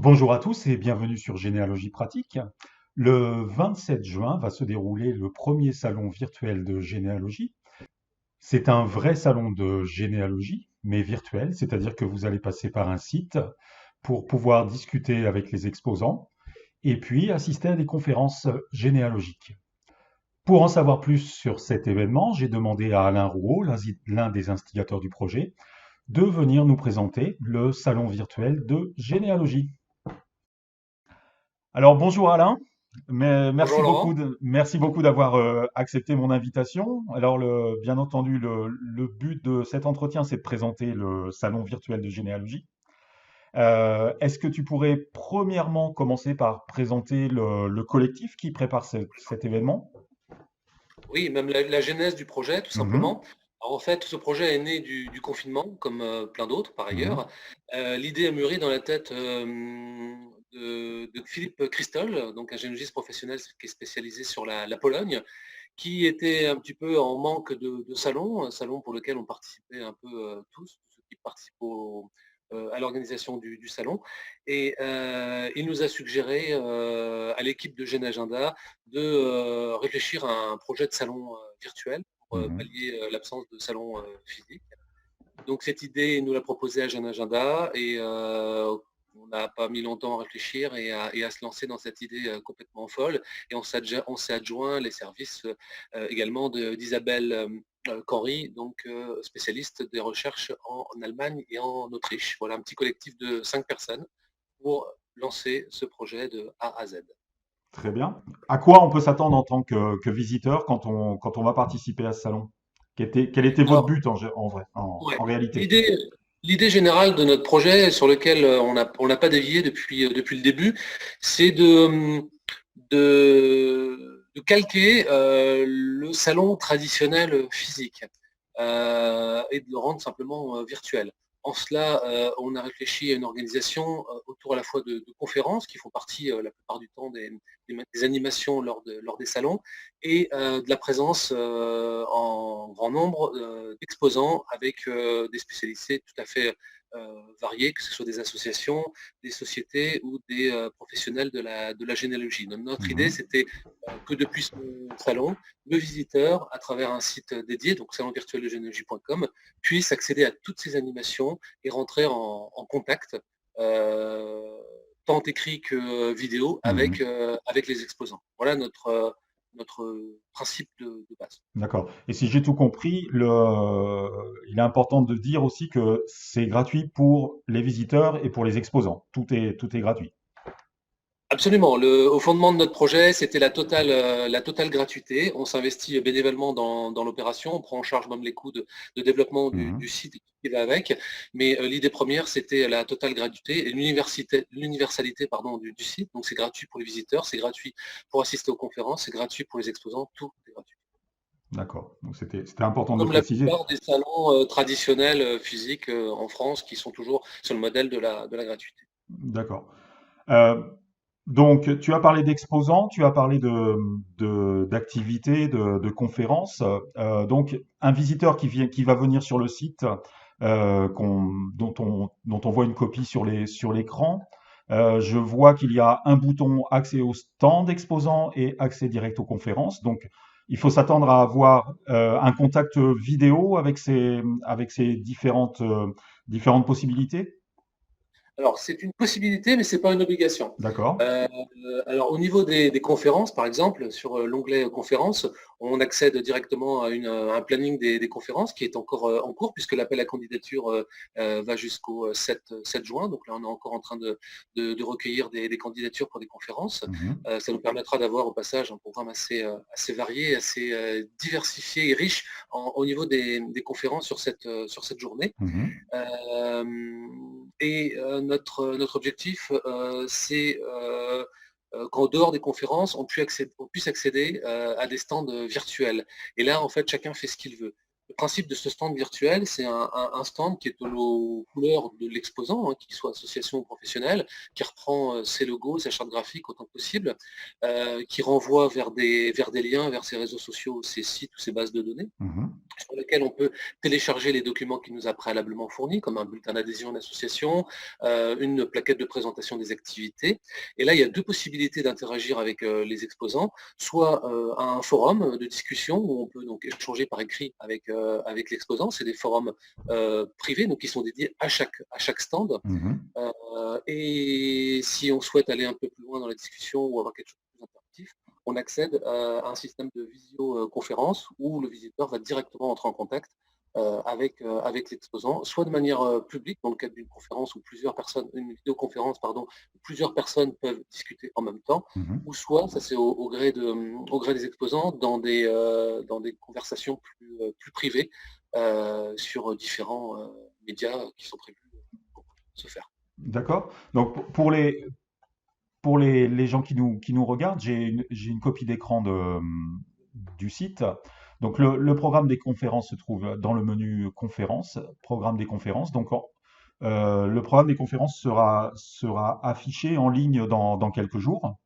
Bonjour à tous et bienvenue sur Généalogie pratique. Le 27 juin va se dérouler le premier salon virtuel de généalogie. C'est un vrai salon de généalogie, mais virtuel, c'est-à-dire que vous allez passer par un site pour pouvoir discuter avec les exposants et puis assister à des conférences généalogiques. Pour en savoir plus sur cet événement, j'ai demandé à Alain Rouault, l'un des instigateurs du projet, de venir nous présenter le salon virtuel de généalogie. Alors bonjour Alain, Bonjour Laurent. merci beaucoup d'avoir accepté mon invitation. Alors bien entendu, le but de cet entretien, c'est de présenter le salon virtuel de généalogie. Est-ce que tu pourrais premièrement commencer par présenter le collectif qui prépare cet événement? Oui, même la genèse du projet, tout Mhm, simplement. Alors, en fait, ce projet est né du confinement, comme plein d'autres par mhm, ailleurs. L'idée a mûri dans la tête de Philippe Christol, donc un généalogiste professionnel qui est spécialisé sur la Pologne, qui était un petit peu en manque de salon, un salon pour lequel on participait un peu tous ceux qui participent à l'organisation du salon. Et il nous a suggéré à l'équipe de Gen Agenda de réfléchir à un projet de salon virtuel pour mhm, pallier l'absence de salon physique. Donc cette idée, il nous l'a proposée à Jeune Agenda et on n'a pas mis longtemps à réfléchir et à se lancer dans cette idée complètement folle. Et on s'est adjoint les services également d'Isabelle Corry, donc spécialiste des recherches en Allemagne et en Autriche. Voilà un petit collectif de 5 personnes pour lancer ce projet de A à Z. très bien. À quoi on peut s'attendre en tant que visiteur quand on va participer à ce salon? Quel était votre Alors, but en vrai, ouais. en réalité? L'idée générale de notre projet, sur lequel on n'a pas dévié depuis le début, c'est de calquer le salon traditionnel physique et de le rendre simplement virtuel. En cela, on a réfléchi à une organisation autour à la fois de conférences qui font partie la plupart du temps des animations lors des salons et de la présence en grand nombre d'exposants avec des spécialités tout à fait variées, que ce soit des associations, des sociétés ou des professionnels de la généalogie. Donc, notre idée, Mhm. c'était que depuis ce salon, le visiteur, à travers un site dédié, donc salonvirtueldegénéalogie.com, puisse accéder à toutes ces animations et rentrer en contact, euh, tant écrit que vidéo, avec, Mhm. euh, avec les exposants. Voilà notre principe de base. D'accord. Et si j'ai tout compris, il est important de dire aussi que c'est gratuit pour les visiteurs et pour les exposants. Tout est gratuit. Absolument. Au fondement de notre projet, c'était la totale gratuité. On s'investit bénévolement dans l'opération. On prend en charge même les coûts de développement du Mhm. site et tout ce qui va avec. Mais l'idée première, c'était la totale gratuité et l'universalité pardon, du site. Donc c'est gratuit pour les visiteurs, c'est gratuit pour assister aux conférences, c'est gratuit pour les exposants. Tout est gratuit. D'accord. Donc c'était important de le Comme la préciser. plupart des salons traditionnels physiques en France qui sont toujours sur le modèle de la gratuité. D'accord. Euh, donc tu as parlé d'exposants, tu as parlé d'activités, de conférences. Donc un visiteur qui va venir sur le site, dont on voit une copie sur l'écran. Je vois qu'il y a un bouton accès au stand exposant et accès direct aux conférences. Donc, il faut s'attendre à avoir un contact vidéo avec ces différentes possibilités. Alors, c'est une possibilité, mais ce n'est pas une obligation. D'accord. Euh, alors, au niveau des conférences, par exemple, sur l'onglet conférences, on accède directement à un planning des conférences qui est encore en cours, puisque l'appel à candidature va jusqu'au 7 juin. Donc là, on est encore en train de recueillir des candidatures pour des conférences. Mhm. Ça nous permettra d'avoir au passage un programme assez varié, assez diversifié et riche au niveau des conférences sur cette journée. Mhm. Et notre objectif, c'est qu'en dehors des conférences, on puisse accéder à des stands virtuels. Et là, en fait, chacun fait ce qu'il veut. Le principe de ce stand virtuel, c'est un stand qui est aux couleurs de l'exposant, hein, qu'il soit association ou professionnel, qui reprend ses logos, sa charte graphique autant que possible, qui renvoie vers des liens, vers ses réseaux sociaux, ses sites ou ses bases de données, Mhm. sur lesquels on peut télécharger les documents qu'il nous a préalablement fournis, comme un bulletin d'adhésion d'association, une plaquette de présentation des activités. Et là, il y a deux possibilités d'interagir avec les exposants, soit un forum de discussion où on peut donc échanger par écrit avec l'exposant. C'est des forums privés, donc qui sont dédiés à chaque stand. Mhm. Et si on souhaite aller un peu plus loin dans la discussion ou avoir quelque chose de plus interactif, on accède à un système de visioconférence où le visiteur va directement entrer en contact avec l'exposant, soit de manière publique dans le cadre d'une conférence où plusieurs personnes, une vidéoconférence, pardon, où plusieurs personnes peuvent discuter en même temps, Mhm. ou soit, ça c'est au gré des exposants, dans des conversations plus privées sur différents médias qui sont prévus pour se faire. D'accord. Donc pour les gens qui nous regardent, j'ai une copie d'écran du site. Donc le programme des conférences se trouve dans le menu conférences, programme des conférences. Donc le programme des conférences sera affiché en ligne dans quelques jours.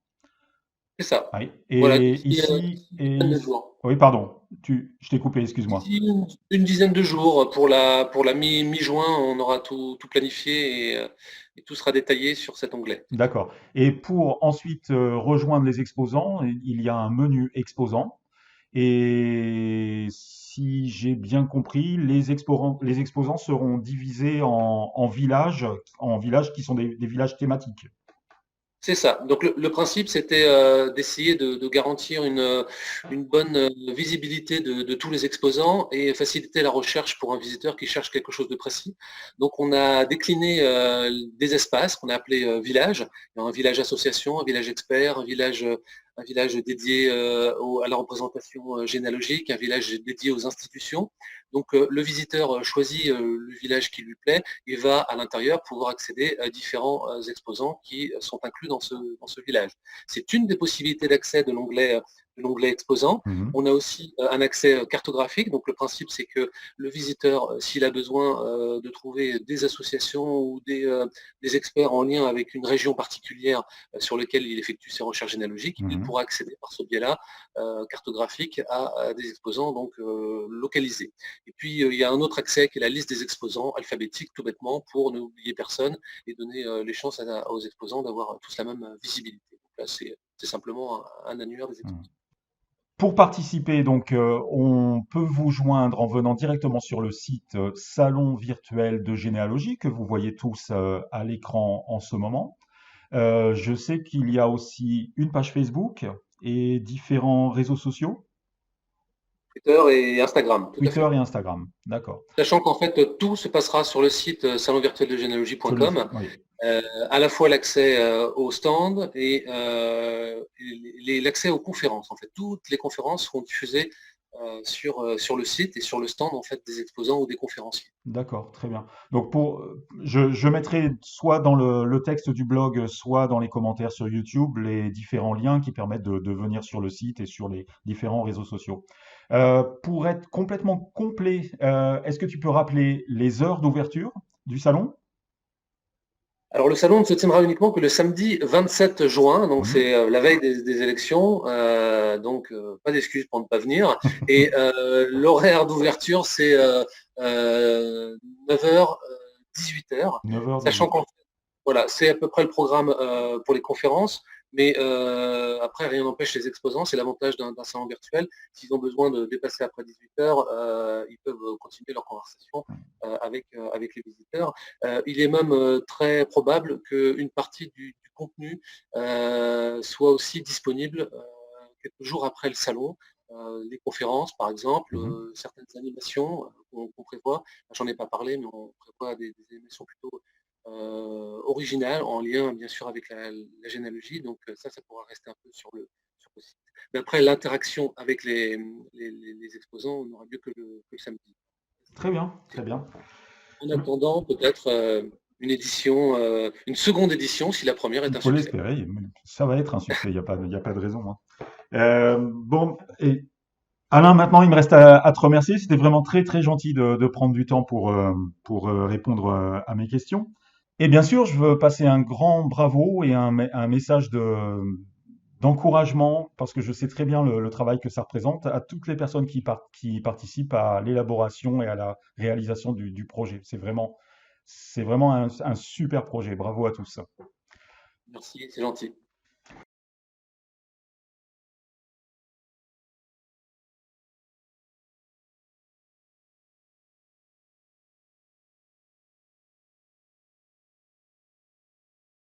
C'est ça. Oui. Voilà, Et ici, d'ici une dizaine de jours. oui, pardon, je t'ai coupé, excuse-moi. D'ici une dizaine de jours, pour la mi-juin, on aura tout planifié et tout sera détaillé sur cet onglet. D'accord. Et pour ensuite rejoindre les exposants, il y a un menu exposants. Et si j'ai bien compris, les exposants seront divisés en villages qui sont des villages thématiques. C'est ça. Donc le principe, c'était d'essayer de garantir une bonne visibilité de tous les exposants et faciliter la recherche pour un visiteur qui cherche quelque chose de précis. Donc on a décliné des espaces qu'on a appelés villages. Il y a un village association, un village expert, un village dédié à la représentation généalogique, un village dédié aux institutions. Donc le visiteur choisit le village qui lui plaît et va à l'intérieur pouvoir accéder à différents exposants qui sont inclus dans ce village. C'est une des possibilités d'accès de l'onglet exposant. Mhm. On a aussi un accès cartographique. Donc le principe, c'est que le visiteur, s'il a besoin de trouver des associations ou des experts en lien avec une région particulière sur laquelle il effectue ses recherches généalogiques, il Mhm. pourra accéder par ce biais-là cartographique à des exposants donc localisés. Et puis, il y a un autre accès qui est la liste des exposants alphabétique, tout bêtement, pour n'oublier personne et donner les chances aux exposants d'avoir tous la même visibilité. Donc là, c'est simplement un annuaire des Mhm. exposants. Pour participer, donc, on peut vous joindre en venant directement sur le site Salon virtuel de généalogie que vous voyez tous à l'écran en ce moment. Je sais qu'il y a aussi une page Facebook et différents réseaux sociaux, Twitter et Instagram, tout à Twitter fait. et Instagram. D'accord. Sachant qu'en fait, tout se passera sur le site salonvirtueldegénéalogie.com, Oui. à la fois l'accès au stand et l'accès aux conférences. En fait, toutes les conférences seront diffusées sur le site et sur le stand en fait, des exposants ou des conférenciers. D'accord, très bien. Donc je mettrai soit dans le texte du blog, soit dans les commentaires sur YouTube, les différents liens qui permettent de venir sur le site et sur les différents réseaux sociaux. Pour être complètement complet, est-ce que tu peux rappeler les heures d'ouverture du salon? Alors le salon ne se tiendra uniquement que le samedi 27 juin, donc Mhm. c'est la veille des élections, donc pas d'excuse pour ne pas venir. Et l'horaire d'ouverture, c'est 9h, 18h, 9h, sachant 18h. qu'en voilà, c'est à peu près le programme pour les conférences, mais après, rien n'empêche les exposants, c'est l'avantage d'un salon virtuel. S'ils ont besoin de dépasser après 18 heures, ils peuvent continuer leur conversation avec les visiteurs. Il est même très probable qu'une partie du contenu soit aussi disponible quelques jours après le salon. Les conférences, par exemple, Mhm. certaines animations qu'on prévoit. J'en ai pas parlé, mais on prévoit des animations plutôt original, en lien bien sûr avec la généalogie. Donc ça pourra rester un peu sur le site. Mais après, l'interaction avec les exposants n'aura lieu que le samedi. Très bien, très bien. En attendant, peut-être une seconde édition si la première est Il un faut succès. l'espérer. Ça va être un succès, il y a pas de raison, hein. Bon, et Alain, maintenant, il me reste à te remercier. C'était vraiment très, très gentil de prendre du temps pour répondre à mes questions. Et bien sûr, je veux passer un grand bravo et un message d'encouragement, parce que je sais très bien le travail que ça représente, à toutes les personnes qui participent à l'élaboration et à la réalisation du projet. C'est vraiment un super projet. Bravo à tous. Merci, c'est gentil.